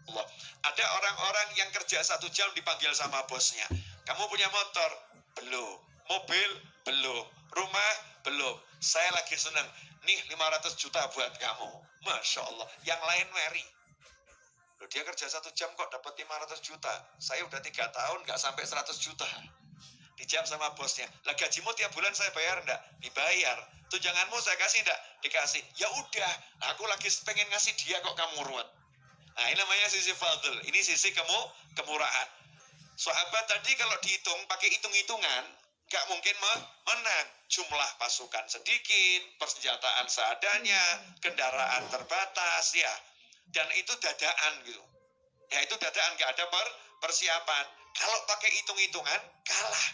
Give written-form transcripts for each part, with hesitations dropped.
Allah. Ada orang-orang yang kerja 1 jam dipanggil sama bosnya. Kamu punya motor? Belum. Mobil? Belum. Rumah? Belum. Saya lagi senang. Nih 500 juta buat kamu. Masya Allah. Yang lain meri. Loh, dia kerja 1 jam kok dapat 500 juta. Saya udah 3 tahun gak sampai 100 juta. Dijawab sama bosnya, lah gajimu tiap bulan saya bayar enggak? Dibayar. Tunjanganmu saya kasih enggak? Dikasih. Ya udah, aku lagi pengen ngasih dia kok kamu ruwet. Nah, ini namanya sisi fadl. Ini sisi kemurahan. Sahabat tadi kalau dihitung pakai hitung-hitungan, gak mungkin menang. Jumlah pasukan sedikit, persenjataan seadanya, kendaraan terbatas, ya. Dan itu dadaan gitu. Ya itu dadaan, gak ada persiapan. Kalau pakai hitung-hitungan, kalah.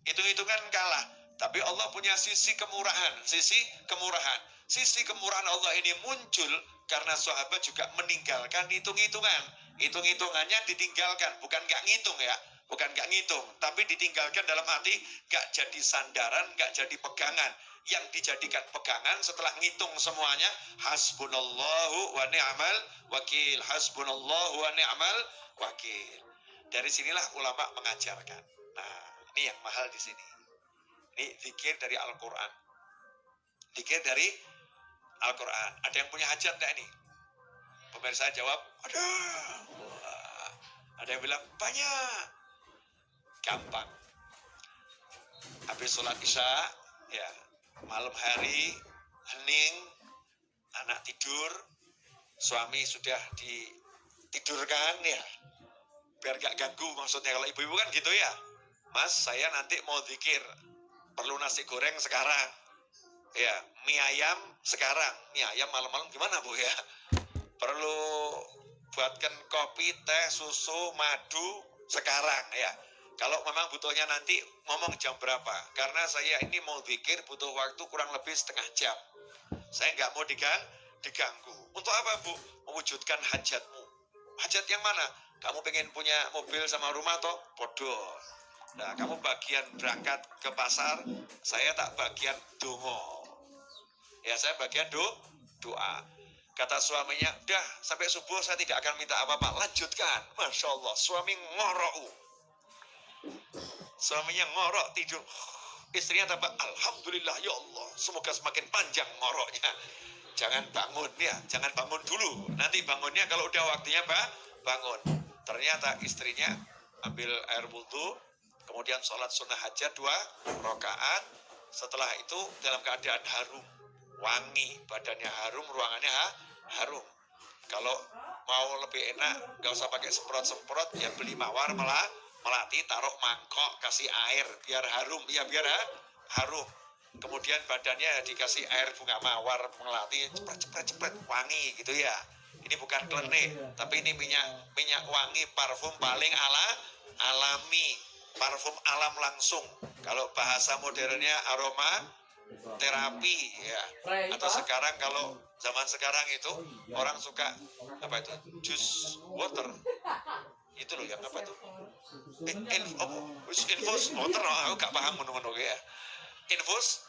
Hitung-hitungan kalah. Tapi Allah punya sisi kemurahan. Sisi kemurahan. Sisi kemurahan Allah ini muncul karena sahabat juga meninggalkan hitung-hitungan. Hitung-hitungannya ditinggalkan. Bukan gak ngitung ya. Bukan gak ngitung. Tapi ditinggalkan dalam arti gak jadi sandaran, gak jadi pegangan. Yang dijadikan pegangan setelah ngitung semuanya. Hasbunallahu wa ni'mal wakil. Hasbunallahu wa ni'mal wakil. Dari sinilah ulama mengajarkan. Nah, ini yang mahal di sini. Ini zikir dari Al-Quran. Zikir dari Al-Quran. Ada yang punya hajat enggak ini? Pemirsa jawab, ada. Ada yang bilang, banyak. Gampang. Habis sholat isya, ya, malam hari, hening, anak tidur, suami sudah ditidurkan, ya. Biar gak ganggu maksudnya. Kalau ibu-ibu kan gitu ya. Mas, saya nanti mau zikir. Perlu nasi goreng sekarang. Ya, mie ayam sekarang. Mie ayam malam-malam gimana Bu ya? Perlu buatkan kopi, teh, susu, madu sekarang ya. Kalau memang butuhnya nanti ngomong jam berapa. Karena saya ini mau zikir butuh waktu kurang lebih setengah jam. Saya nggak mau diganggu. Untuk apa Bu? Mewujudkan hajatmu. Hajat yang mana? Kamu pengen punya mobil sama rumah toh? Bodoh. Nah, kamu bagian berangkat ke pasar, saya tak bagian dongo. Ya, saya bagian doa. Kata suaminya, dah sampai subuh saya tidak akan minta apa-apa. Lanjutkan. Masya Allah, suami ngorok. Suaminya ngorok tidur. Istrinya tambah, alhamdulillah ya Allah, semoga semakin panjang ngoroknya. Jangan bangun ya, jangan bangun dulu. Nanti bangunnya kalau udah waktunya bangun. Ternyata istrinya ambil air wudhu, kemudian sholat sunnah hajat 2 rakaat. Setelah itu dalam keadaan harum, wangi, badannya harum, ruangannya harum. Kalau mau lebih enak, gak usah pakai semprot-semprot, ya beli mawar melati, taruh mangkok, kasih air, biar harum, ya biar harum. Kemudian badannya dikasih air bunga mawar melati, cepet wangi gitu ya. Ini bukan klenik, tapi ini minyak wangi, parfum paling alami, parfum alam langsung. Kalau bahasa modernnya aroma terapi ya. Atau sekarang kalau zaman sekarang itu orang suka apa itu? Jus water. Itu loh yang apa tuh? Infus water, aku gak paham ngono-ngono ya. Infus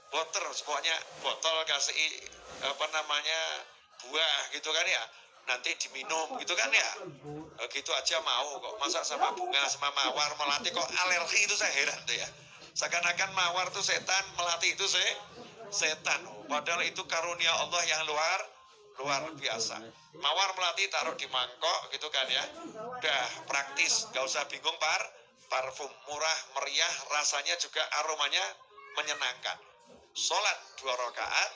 water, pokoknya botol kasih apa namanya buah gitu kan ya, nanti diminum gitu kan ya. Gitu aja mau kok, masa sama bunga sama mawar melati kok alergi, itu saya heran tuh ya. Seakan-akan mawar tuh setan, melati itu setan, padahal itu karunia Allah yang luar biasa. Mawar melati taruh di mangkok gitu kan ya, udah praktis, gak usah bingung. Parfum murah meriah, rasanya juga aromanya menyenangkan. Sholat 2 rakaat,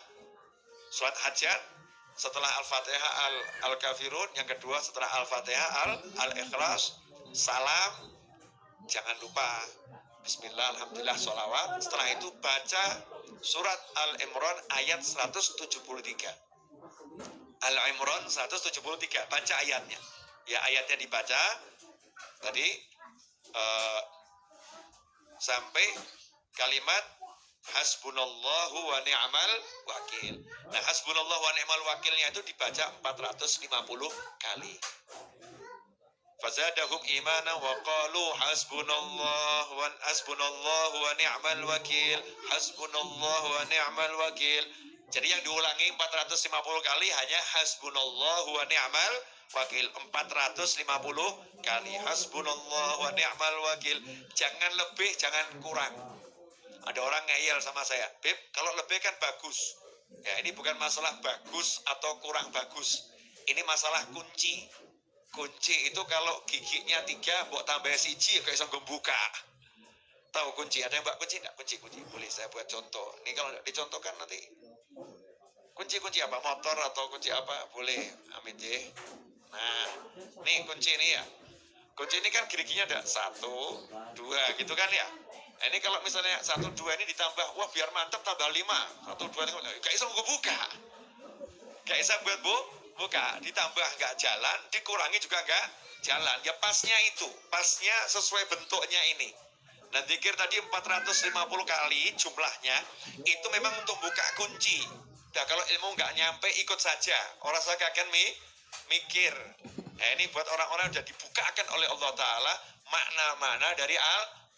sholat hajat. Setelah Al-Fatihah Al-Kafirun, yang kedua setelah Al-Fatihah Al-Ikhlas, salam, jangan lupa Bismillah, Alhamdulillah, sholawat. Setelah itu baca surat Al-Imran ayat 173. Al-Imran 173, baca ayatnya. Ya, ayatnya dibaca tadi sampai kalimat hasbunallahu wa ni'mal wakil. Nah, hasbunallahu wa ni'mal wakilnya itu dibaca 450 kali. Fazadahum imana wa qalu hasbunallahu wa ni'mal wakil. Hasbunallahu wa ni'mal wakil. Jadi yang diulangi 450 kali hanya hasbunallahu wa ni'mal wakil. 450 kali. Hasbunallah wa ni'mal wakil. Jangan lebih, jangan kurang. Ada orang ngeyel sama saya, Beb, kalau lebih kan bagus. Ya, ini bukan masalah bagus atau kurang bagus. Ini masalah kunci. Kunci itu kalau giginya 3, mbok tambah siji, kayak bisa buka. Tahu kunci? Ada yang mbak kunci enggak? Kunci boleh saya buat contoh. Ini kalau enggak dicontohkan nanti. Kunci apa? Motor atau kunci apa? Boleh. Amin ya. Nah, nih kunci ini ya. Kunci ini kan giginya ada 1, 2 gitu kan ya. Nah, ini kalau misalnya 1, 2 ini ditambah, wah biar mantap tambah 5. 1, 2, gak bisa buka. Gak bisa buat buka. Ditambah nggak jalan, dikurangi juga nggak jalan. Ya pasnya itu, pasnya sesuai bentuknya ini. Nah, zikir tadi 450 kali jumlahnya, itu memang untuk buka kunci. Nah, kalau ilmu nggak nyampe, ikut saja. Orang saya akan mikir. Nah, ini buat orang-orang yang sudah dibukakan oleh Allah Ta'ala makna-makna dari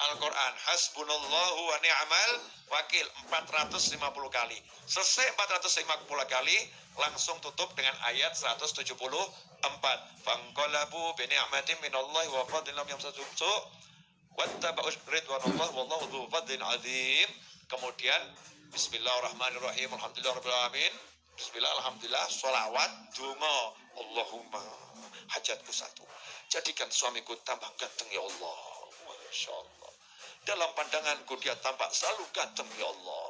Al-Quran. Hasbunallahu wa ni'mal wakil. 450 kali. Selesai 450 kali, langsung tutup dengan ayat 174. Fanqalabu bi ni'matin minallahi wa fadlin lam yamsasuhum su' wattaba'u ridwanallah wallahu dzu fadlin 'adzim. Kemudian bismillahirrahmanirrahim. Alhamdulillahirabbil alamin. Bismillah, alhamdulillah, sholawat, donga. Allahumma hajatku satu, jadikan suamiku tambah ganteng ya Allah. Masya Allah. Dalam pandanganku dia tampak selalu ganteng ya Allah.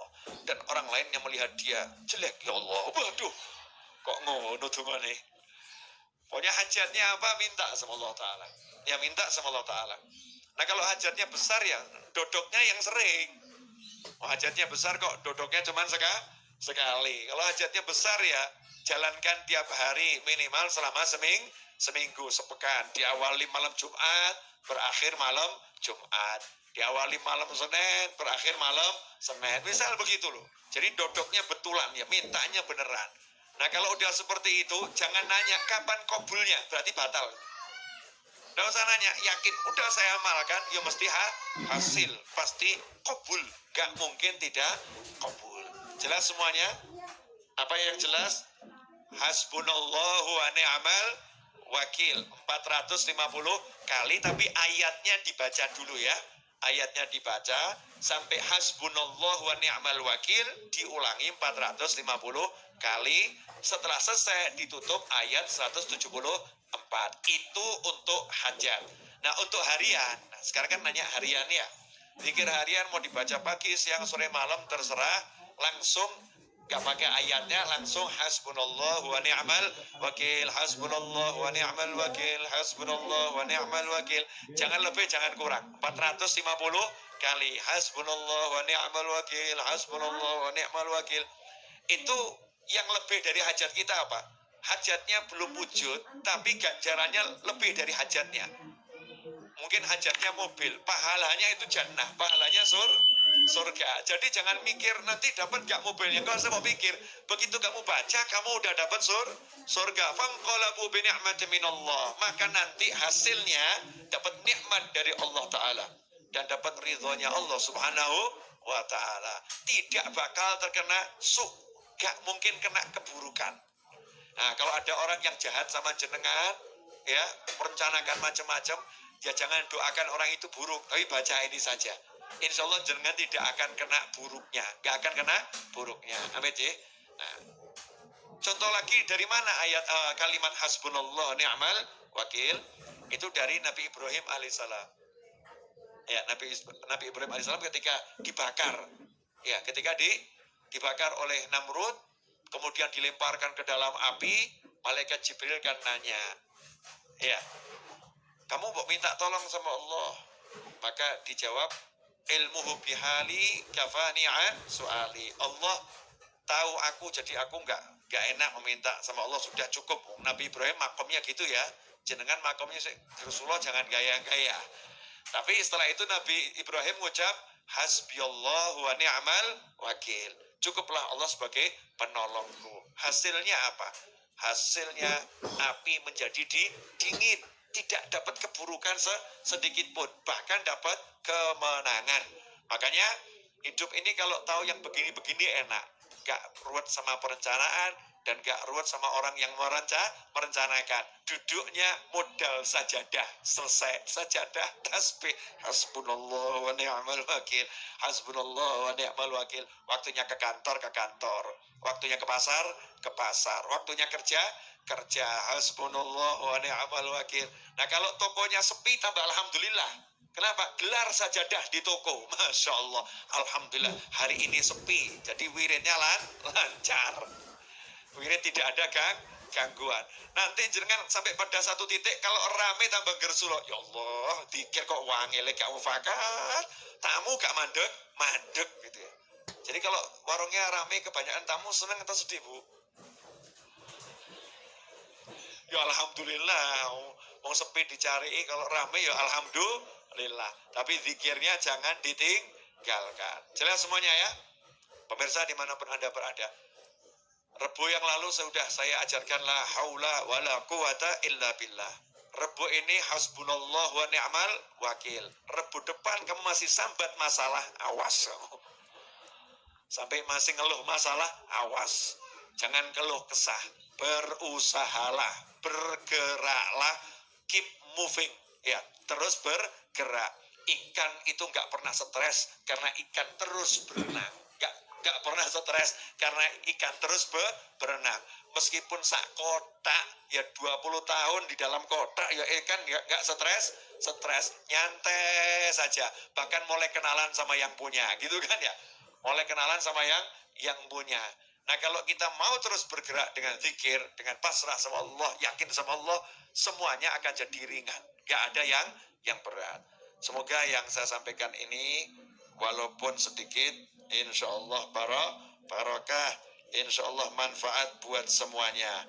Dan orang lain yang melihat dia jelek ya Allah. Waduh, kok ngono dongane. Pokoknya hajatnya apa, minta sama Allah Ta'ala. Ya minta sama Allah Ta'ala. Nah kalau hajatnya besar ya dodoknya yang sering. Hajatnya besar kok dodoknya cuma sekali. Kalau hajatnya besar ya jalankan tiap hari minimal selama seminggu, sepekan. Diawali malam Jumat, berakhir malam Jumat. Diawali malam Senin, berakhir malam Senin. Misal begitu loh. Jadi dodoknya betulan ya, mintanya beneran. Nah kalau udah seperti itu, jangan nanya kapan kabulnya, berarti batal. Nggak usah nanya, yakin udah saya amalkan, ya mesti hasil, pasti kabul. Gak mungkin tidak kabul. Jelas semuanya? Apa yang jelas? Hasbunallahu wa ni'mal wakil. 450 kali, tapi ayatnya dibaca dulu ya. Ayatnya dibaca sampai hasbunallahu wa ni'mal wakil, diulangi 450 kali. Setelah selesai ditutup ayat 174. Itu untuk hajat. Nah untuk harian, nah, sekarang kan nanya harian ya. Zikir harian mau dibaca pagi, siang, sore, malam terserah. Langsung gak pakai ayatnya, langsung hasbunallah wa ni'mal wakil, hasbunallah wa ni'mal wakil, hasbunallah wa ni'mal wakil. Jangan lebih, jangan kurang. 450 kali hasbunallah wa ni'mal wakil, hasbunallah wa ni'mal wakil. Itu yang lebih dari hajat kita apa? Hajatnya belum wujud, tapi ganjarannya lebih dari hajatnya. Mungkin hajatnya mobil, pahalanya itu jannah, pahalanya surga. Jadi jangan mikir nanti dapat gak mobilnya. Kalau saya mau pikir, begitu kamu baca, kamu udah dapat surga. Fanqalabu bi ni'matin minallah. Maka nanti hasilnya dapat nikmat dari Allah Ta'ala. Dan dapat ridhonya Allah Subhanahu wa Ta'ala. Tidak bakal terkena gak mungkin kena keburukan. Nah, kalau ada orang yang jahat sama jenengan, ya, merencanakan macam-macam, ya jangan doakan orang itu buruk, tapi baca ini saja. Insya Allah jenengan tidak akan kena buruknya, gak akan kena buruknya. Amin ya. Nah, contoh lagi dari mana ayat kalimat hasbunallah ni'mal wakil? Itu dari Nabi Ibrahim alaihissalam. Ya, Nabi Ibrahim alaihissalam ketika dibakar, ya, ketika dibakar oleh Namrud, kemudian dilemparkan ke dalam api, malaikat Jibril kan nanya, ya, kamu mau minta tolong sama Allah? Maka dijawab, ilmuhu bihali kafani'an su'ali. Allah tahu aku, jadi aku nggak enak meminta sama Allah, sudah cukup. Nabi Ibrahim makomnya gitu ya, jenengan makomnya Rasulullah jangan gaya-gaya. Tapi setelah itu Nabi Ibrahim ngucap hasbiyallahu wa ni'mal wakil. Cukuplah Allah sebagai penolongku. Hasilnya apa? Hasilnya api menjadi dingin. Tidak dapat keburukan sedikit pun. Bahkan dapat kemenangan. Makanya hidup ini kalau tahu yang begini-begini enak. Gak ruwet sama perencanaan, dan gak ruwet sama orang yang merencanakan. Duduknya modal sajadah, selesai sajadah, tasbih, hasbunallah wa ni'mal wakil, hasbunallah wa ni'mal wakil. Waktunya ke kantor, waktunya ke pasar, waktunya kerja, hasbunallah wa ni'mal wakil. Nah kalau tokonya sepi tambah alhamdulillah. Kenapa? Gelar sajadah di toko. Masya Allah. Alhamdulillah hari ini sepi. Jadi wiridnya lancar. Wirid tidak ada gangguan. Nanti jenengan sampai pada satu titik kalau rame tambah gersulo. Ya Allah, dikir kok wangile gak mufakat. Tamu gak mandek gitu ya. Jadi kalau warungnya rame kebanyakan tamu senang atau sedih, Bu? Ya alhamdulillah. Mau sepi dicari, kalau rame ya alhamdulillah. Tapi zikirnya jangan ditinggalkan. Jelas semuanya ya? Pemirsa dimanapun Anda berada. Rebu yang lalu sudah saya ajarkan la haula wala quwata illa billah. Rebu ini hasbunallah wa ni'mal wakil. Rebu depan kamu masih sambat masalah, awas. Sampai masih ngeluh masalah, awas. Jangan keluh kesah. Berusahalah, bergeraklah, keep moving. Ya, terus bergerak. Ikan itu nggak pernah stres karena ikan terus berenang. Nggak pernah stres karena ikan terus berenang. Meskipun sak kotak ya 20 tahun di dalam kotak ya ikan nggak stres, nyantai saja. Bahkan mulai kenalan sama yang punya, gitu kan ya. Mulai kenalan sama yang punya. Nah kalau kita mau terus bergerak dengan zikir, dengan pasrah sama Allah, yakin sama Allah, semuanya akan jadi ringan. Nggak ada yang berat. Semoga yang saya sampaikan ini walaupun sedikit, insya Allah barokah, insya Allah manfaat buat semuanya.